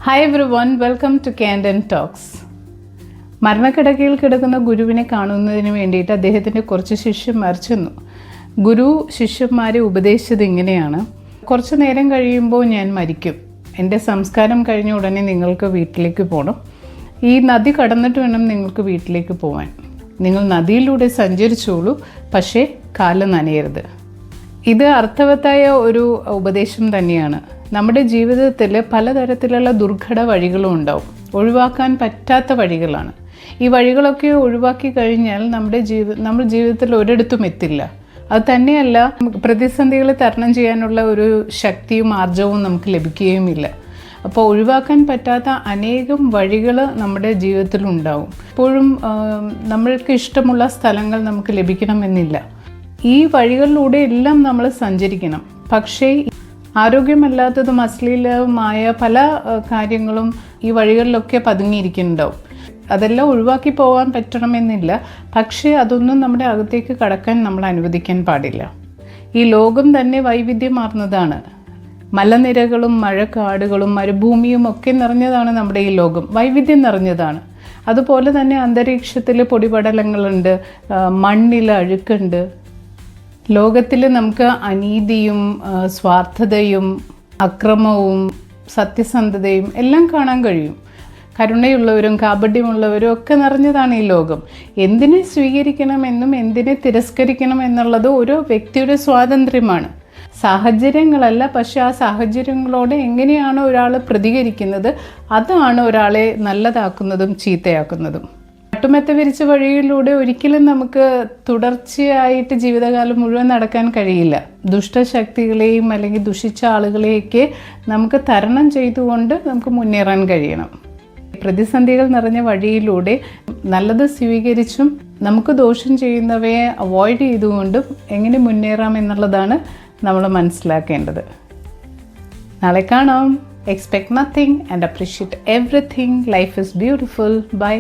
Hi everyone, welcome to Kandan talks. മരണക്കിടക്കയിൽ കിടക്കുന്ന ഗുരുവിനെ കാണുന്നതിന് വേണ്ടിയിട്ട് അദ്ദേഹത്തിൻ്റെ കുറച്ച് ശിഷ്യന്മാർ ചെന്നു. ഗുരു ശിഷ്യന്മാരെ ഉപദേശിച്ചത് ഇങ്ങനെയാണ്: കുറച്ച് നേരം കഴിയുമ്പോൾ ഞാൻ മരിക്കും. എൻ്റെ സംസ്കാരം കഴിഞ്ഞ ഉടനെ നിങ്ങൾക്ക് വീട്ടിലേക്ക് പോകണം. ഈ നദി കടന്നിട്ട് വേണം നിങ്ങൾക്ക് വീട്ടിലേക്ക് പോകാൻ. നിങ്ങൾ നദിയിലൂടെ സഞ്ചരിച്ചോളൂ, പക്ഷേ കാല് നനയരുത്. ഇത് അർത്ഥവത്തായ ഒരു ഉപദേശം തന്നെയാണ്. നമ്മുടെ ജീവിതത്തിൽ പലതരത്തിലുള്ള ദുർഘട വഴികളും ഉണ്ടാവും, ഒഴിവാക്കാൻ പറ്റാത്ത വഴികളാണ്. ഈ വഴികളൊക്കെ ഒഴിവാക്കി കഴിഞ്ഞാൽ നമ്മൾ ജീവിതത്തിൽ ഒരിടത്തും എത്തില്ല. അത് തന്നെയല്ല, പ്രതിസന്ധികളെ തരണം ചെയ്യാനുള്ള ഒരു ശക്തിയും ആർജവും നമുക്ക് ലഭിക്കുകയുമില്ല. അപ്പോൾ ഒഴിവാക്കാൻ പറ്റാത്ത അനേകം വഴികൾ നമ്മുടെ ജീവിതത്തിലുണ്ടാവും. എപ്പോഴും നമ്മൾക്ക് ഇഷ്ടമുള്ള സ്ഥലങ്ങൾ നമുക്ക് ലഭിക്കണമെന്നില്ല. ഈ വഴികളിലൂടെ എല്ലാം നമ്മൾ സഞ്ചരിക്കണം. പക്ഷേ ആരോഗ്യമല്ലാത്തതും അശ്ലീലവുമായ പല കാര്യങ്ങളും ഈ വഴികളിലൊക്കെ പതുങ്ങിയിരിക്കുന്നുണ്ടാവും. അതെല്ലാം ഒഴിവാക്കി പോകാൻ പറ്റണമെന്നില്ല. പക്ഷേ അതൊന്നും നമ്മുടെ അകത്തേക്ക് കടക്കാൻ നമ്മൾ അനുവദിക്കാൻ പാടില്ല. ഈ ലോകം തന്നെ വൈവിധ്യമാർന്നതാണ്. മലനിരകളും മഴക്കാടുകളും മരുഭൂമിയും ഒക്കെ നിറഞ്ഞതാണ് നമ്മുടെ ഈ ലോകം. വൈവിധ്യം നിറഞ്ഞതാണ്. അതുപോലെ തന്നെ അന്തരീക്ഷത്തിൽ പൊടിപടലങ്ങളുണ്ട്, മണ്ണിൽ അഴുക്കുണ്ട്. ലോകത്തിൽ നമുക്ക് അനീതിയും സ്വാർത്ഥതയും അക്രമവും സത്യസന്ധതയും എല്ലാം കാണാൻ കഴിയും. കരുണയുള്ളവരും കാപട്യമുള്ളവരും ഒക്കെ നിറഞ്ഞതാണ് ഈ ലോകം. എന്തിനെ സ്വീകരിക്കണമെന്നും എന്തിനെ തിരസ്കരിക്കണം എന്നുള്ളത് ഓരോ വ്യക്തിയുടെ സ്വാതന്ത്ര്യമാണ്, സാഹചര്യങ്ങളല്ല. പക്ഷെ ആ സാഹചര്യങ്ങളോട് എങ്ങനെയാണ് ഒരാൾ പ്രതികരിക്കുന്നത്, അതാണ് ഒരാളെ നല്ലതാക്കുന്നതും ചീത്തയാക്കുന്നതും. പട്ടുമെത്ത വിരിച്ച വഴിയിലൂടെ ഒരിക്കലും നമുക്ക് തുടർച്ചയായിട്ട് ജീവിതകാലം മുഴുവൻ നടക്കാൻ കഴിയില്ല. ദുഷ്ടശക്തികളെയും അല്ലെങ്കിൽ ദുഷിച്ച ആളുകളെയൊക്കെ നമുക്ക് തരണം ചെയ്തുകൊണ്ട് നമുക്ക് മുന്നേറാൻ കഴിയണം. പ്രതിസന്ധികൾ നിറഞ്ഞ വഴിയിലൂടെ നല്ലത് സ്വീകരിച്ചും നമുക്ക് ദോഷം ചെയ്യുന്നവയെ അവോയ്ഡ് ചെയ്തുകൊണ്ടും എങ്ങനെ മുന്നേറാം എന്നുള്ളതാണ് നമ്മൾ മനസ്സിലാക്കേണ്ടത്. നാളെ കാണാം. Expect nothing and appreciate everything. Life is beautiful. By.